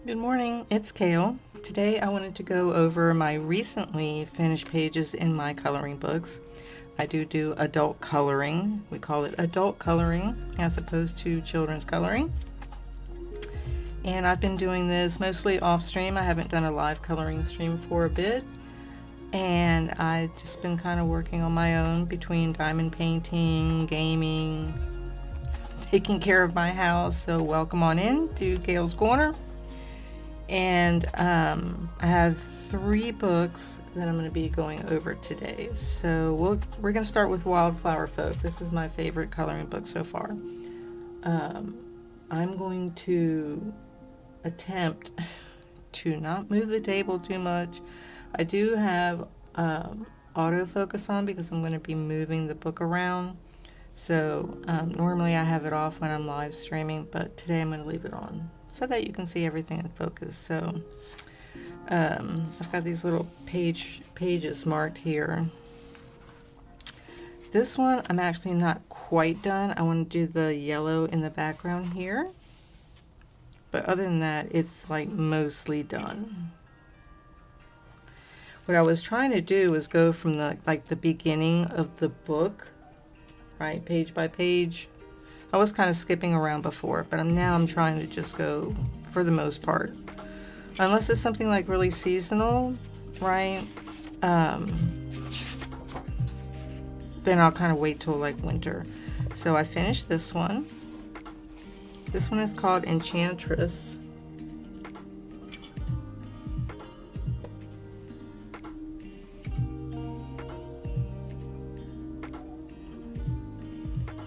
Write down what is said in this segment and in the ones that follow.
Good morning, it's Cail. Today I wanted to go over my recently finished pages in my coloring books. I do adult coloring. We call it adult coloring as opposed to children's coloring. And I've been doing this mostly off stream. I haven't done a live coloring stream for a bit. And I've just been kind of working on my own between diamond painting, gaming, taking care of my house. So welcome on in to Cail's Corner. And I have 3 books that I'm going to be going over today. So we're going to start with Wildflower Folk. This is my favorite coloring book so far. I'm going to attempt to not move the table too much. I do have autofocus on because I'm going to be moving the book around. So normally I have it off when I'm live streaming, but today I'm going to leave it on so that you can see everything in focus. So I've got these little pages marked here. This one I'm actually not quite done. I want to do the yellow in the background here, but other than that it's like mostly done. What I was trying to do was go from the beginning of the book, right, page by page. I was kind of skipping around before, but I'm trying to just go for the most part. Unless it's something like really seasonal, right? Then I'll kind of wait till like winter. So I finished this one. This one is called Enchantress.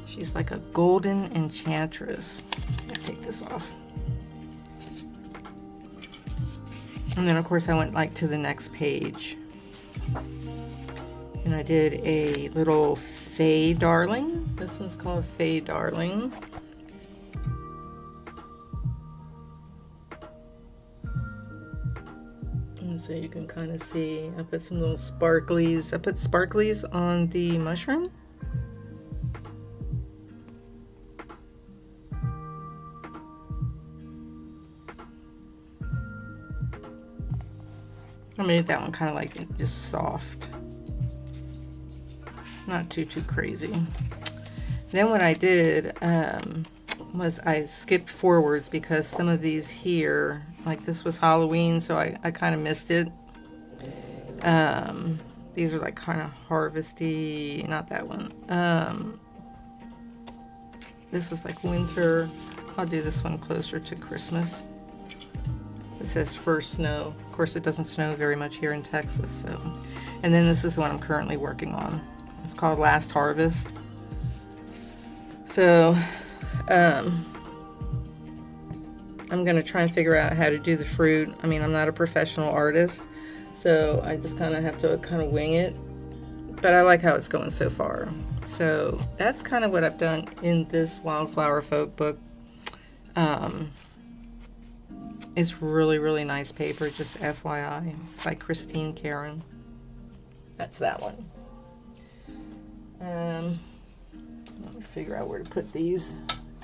She's like a golden enchantress. Let's take this off. And then of course I went like to the next page. And I did a little Fay Darling. This one's called Fay Darling. And so you can kind of see, I put some little sparklies. I put sparklies on the mushroom. I made that one kind of like just soft, not too crazy. Then what I did was I skipped forwards because some of these here, like this was Halloween, so I kind of missed it. These are like kind of harvesty, not that one. This was like winter. I'll do this one closer to Christmas. It says first snow. Of course, it doesn't snow very much here in Texas. So, and then this is the one I'm currently working on. It's called Last Harvest. So, I'm gonna try and figure out how to do the fruit. I mean, I'm not a professional artist, so I just kind of have to kind of wing it. But I like how it's going so far. So that's kind of what I've done in this Wildflower Folk book. It's really nice paper, just FYI. It's by Christine Karen. That's that one. Let me figure out where to put these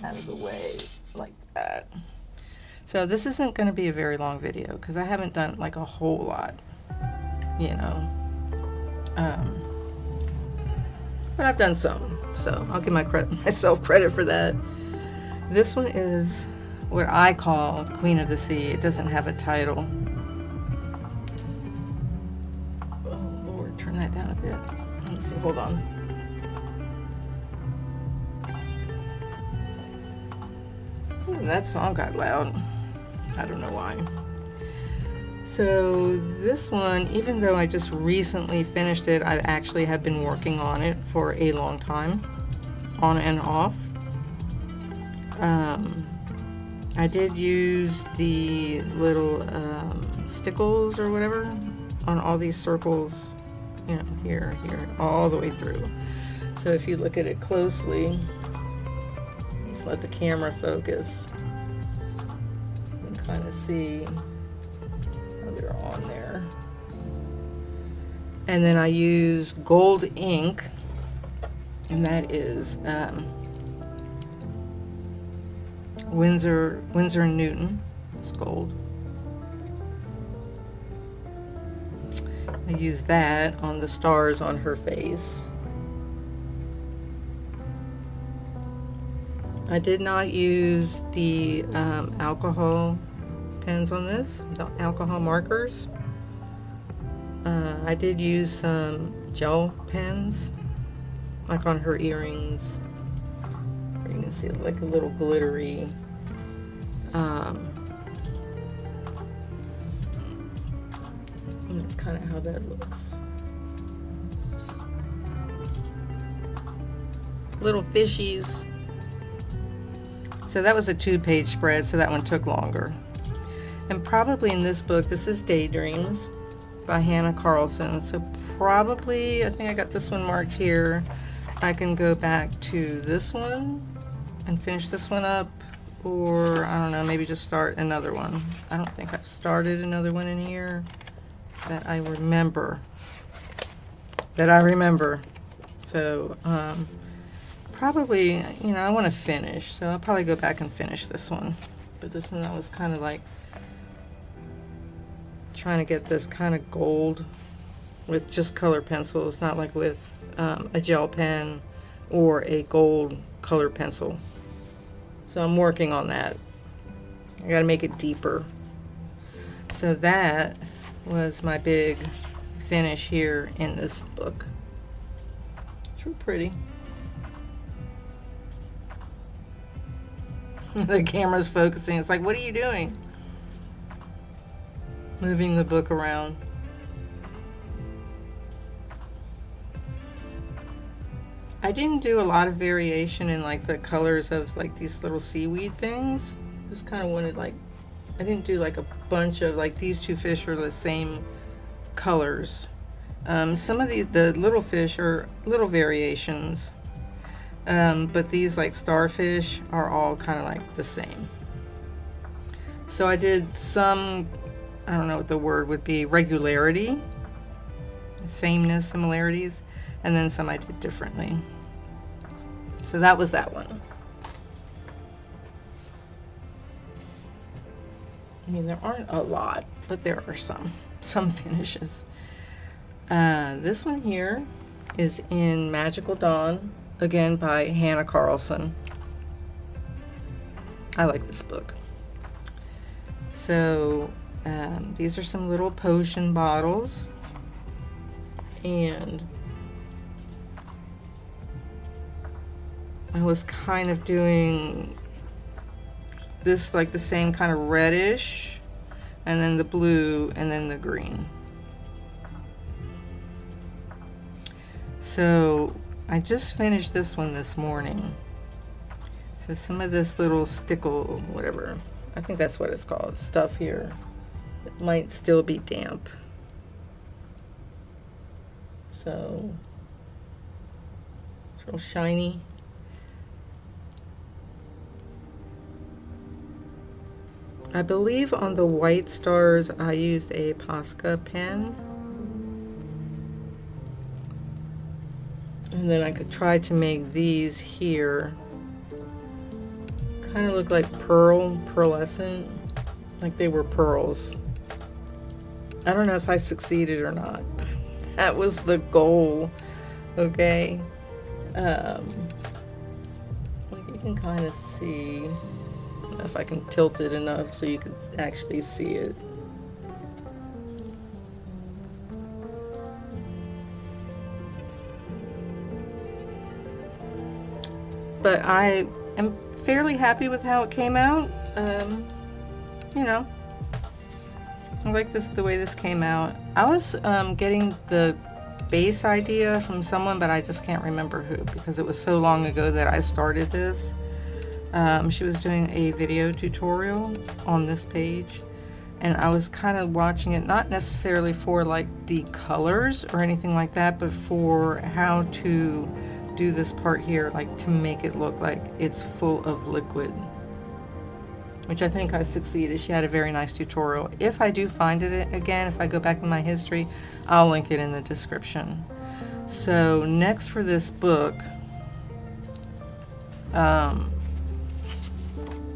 out of the way like that. So this isn't going to be a very long video because I haven't done like a whole lot, you know. But I've done some, so I'll give myself credit for that. This one is what I call Queen of the Sea. It doesn't have a title. Oh Lord, turn that down a bit. Let me see, hold on. Ooh, that song got loud. I don't know why. So this one, even though I just recently finished it, I actually have been working on it for a long time, on and off. I did use the little stickles or whatever on all these circles, you know, here, all the way through. So if you look at it closely, let's let the camera focus. You can kind of see how they're on there. And then I use gold ink, and that is Winsor & Newton. It's gold. use that on the stars on her face. I did not use the alcohol pens on this, the alcohol markers. I did use some gel pens, like on her earrings. You can see like a little glittery. And that's kind of how that looks. Little fishies. So that was a 2-page spread, so that one took longer. And probably in this book, this is Daydreams by Hannah Carlson. So probably, I think I got this one marked here. I can go back to this one and finish this one up, or I don't know, maybe just start another one. I don't think I've started another one in here that I remember. So probably, you know, I want to finish, so I'll probably go back and finish this one. But this one, I was kind of like trying to get this kind of gold with just color pencils, not like with a gel pen or a gold color pencil. So I'm working on that. I gotta make it deeper. So that was my big finish here in this book. It's real pretty. The camera's focusing. It's like, what are you doing? Moving the book around. I didn't do a lot of variation in like the colors of like these little seaweed things. Just kind of wanted like, I didn't do like a bunch of like these two fish are the same colors. Some of the little fish are little variations, but these like starfish are all kind of like the same. So I did some, I don't know what the word would be, regularity, sameness, similarities, and then some I did differently. So that was that one. I mean, there aren't a lot, but there are some finishes. This one here is in Magical Dawn, again by Hannah Carlson. I like this book. So these are some little potion bottles, and I was kind of doing this like the same kind of reddish, and then the blue, and then the green. So I just finished this one this morning. So some of this little stickle, whatever, I think that's what it's called, stuff here, it might still be damp. So it's real shiny. I believe on the white stars I used a Posca pen. And then I could try to make these here kind of look like pearlescent, like they were pearls. I don't know if I succeeded or not. That was the goal, okay? Like you can kind of see, if I can tilt it enough so you can actually see it. But I am fairly happy with how it came out. You know, I like the way this came out. I was getting the base idea from someone, but I just can't remember who, because it was so long ago that I started this. She was doing a video tutorial on this page, and I was kind of watching it, not necessarily for like the colors or anything like that, but for how to do this part here, like to make it look like it's full of liquid, which I think I succeeded. She had a very nice tutorial. If I do find it again, if I go back in my history, I'll link it in the description. So next for this book,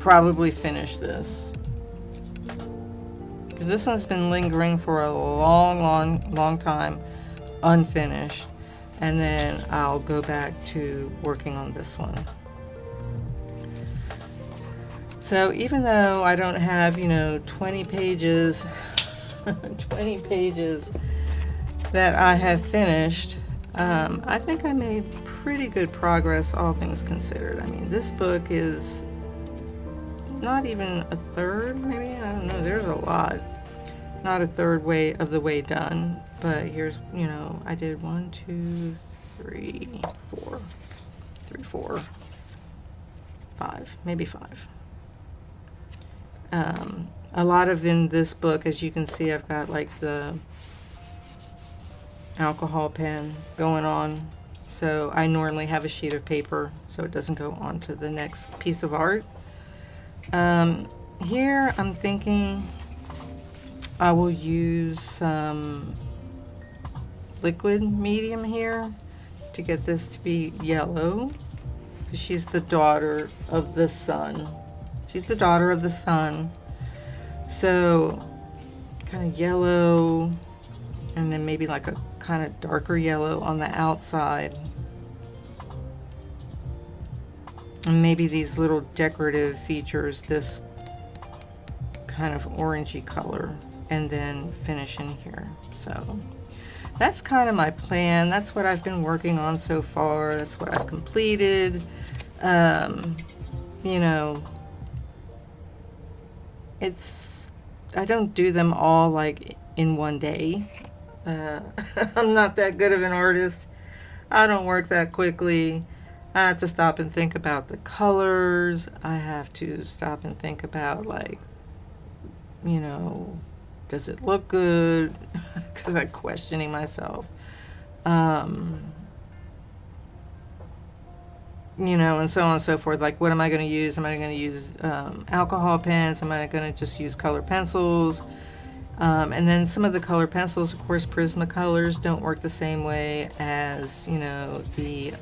probably finish this. This one's been lingering for a long time, unfinished. And then I'll go back to working on this one. So even though I don't have, 20 pages, 20 pages that I have finished, I think I made pretty good progress, all things considered. I mean, this book is not even a third, maybe, I don't know, there's a lot. Not a third way of the way done, but here's, I did 1, 2, 3, 4, 5, maybe 5. A lot of in this book, as you can see, I've got like the alcohol pen going on. So I normally have a sheet of paper so it doesn't go on to the next piece of art. Here I'm thinking I will use some liquid medium here to get this to be yellow. She's the daughter of the sun. She's the daughter of the sun. So kind of yellow, and then maybe like a kind of darker yellow on the outside. And maybe these little decorative features, this kind of orangey color, and then finish in here. So that's kind of my plan. That's what I've been working on so far. That's what I've completed. I don't do them all like in one day. I'm not that good of an artist. I don't work that quickly. I have to stop and think about the colors. I have to stop and think about, like, does it look good? Because I'm questioning myself. And so on and so forth. Like, what am I going to use? Am I going to use alcohol pens? Am I going to just use color pencils? And then some of the color pencils, of course, Prismacolors don't work the same way as, the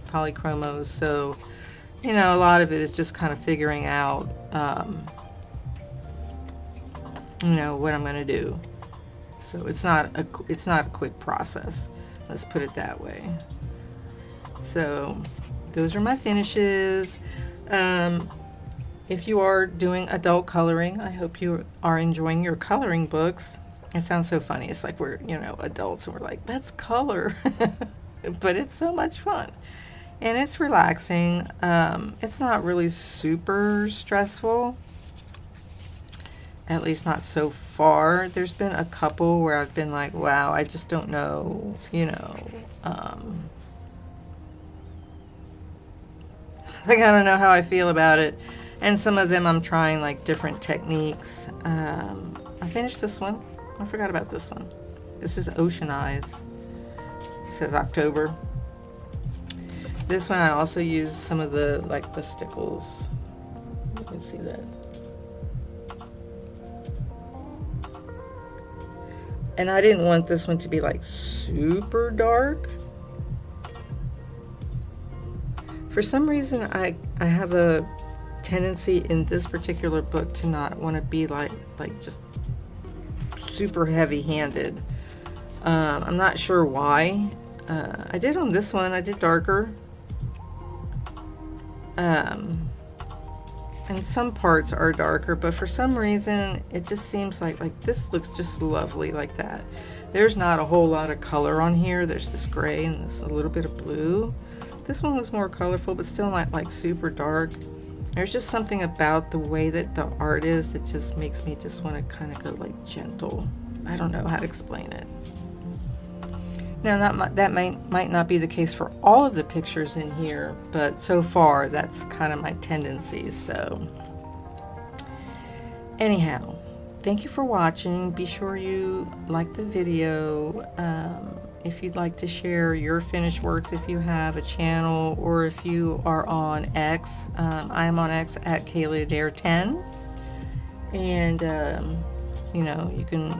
polychromos. So, a lot of it is just kind of figuring out, what I'm going to do. So it's not a quick process. Let's put it that way. So those are my finishes. If you are doing adult coloring, I hope you are enjoying your coloring books. It sounds so funny. It's like we're, adults and we're like, let's color. But it's so much fun. And it's relaxing. It's not really super stressful. At least not so far. There's been a couple where I've been like, wow, I just don't know, like, I don't know how I feel about it. And some of them I'm trying like different techniques. I finished this one. I forgot about this one. This is Ocean Eyes. It says October. This one I also used some of the stickles. You can see that. And I didn't want this one to be like super dark. For some reason, I have a tendency in this particular book to not want to be like just super heavy-handed. I'm not sure why. I did on this one, I did darker. And some parts are darker, but for some reason it just seems like this looks just lovely like that. There's not a whole lot of color on here. There's this gray and this a little bit of blue. This one was more colorful, but still not like super dark. There's just something about the way that the art is that just makes me just want to kind of go like gentle. I don't know how to explain it. Now that might not be the case for all of the pictures in here, but so far that's kind of my tendencies. So anyhow, thank you for watching. Be sure you like the video. If you'd like to share your finished works, if you have a channel, or if you are on X, I am on X at cailscorner, and you can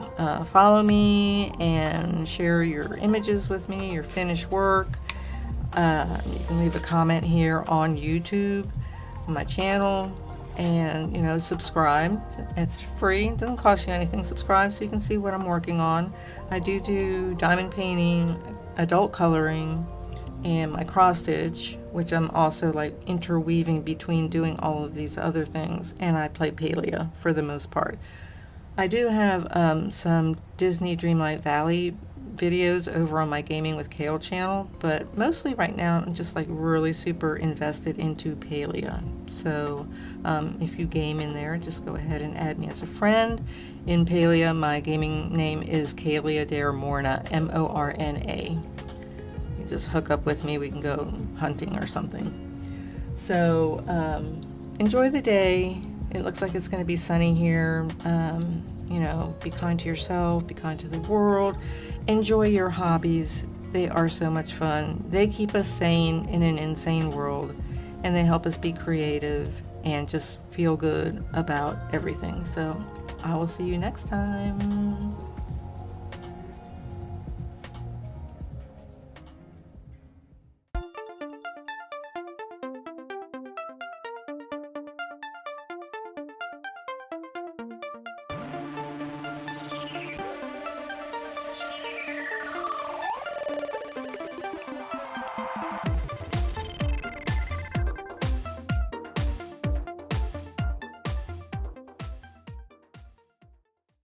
follow me and share your images with me, your finished work. You can leave a comment here on YouTube, on my channel. and subscribe. It's free, it doesn't cost you anything. Subscribe so you can see what I'm working on. I do diamond painting, adult coloring, and my cross stitch, which I'm also like interweaving between doing all of these other things, and I play Palia for the most part. I do have some Disney Dreamlight Valley videos over on my Gaming with Cail channel, but mostly right now I'm just like really super invested into Palia. So if you game in there, just go ahead and add me as a friend. In Palia, my gaming name is Kaylia Dare Morna, Morna. You just hook up with me, we can go hunting or something. So enjoy the day. It looks like it's going to be sunny here. Be kind to yourself, be kind to the world. Enjoy your hobbies. They are so much fun. They keep us sane in an insane world, and they help us be creative and just feel good about everything. So I will see you next time.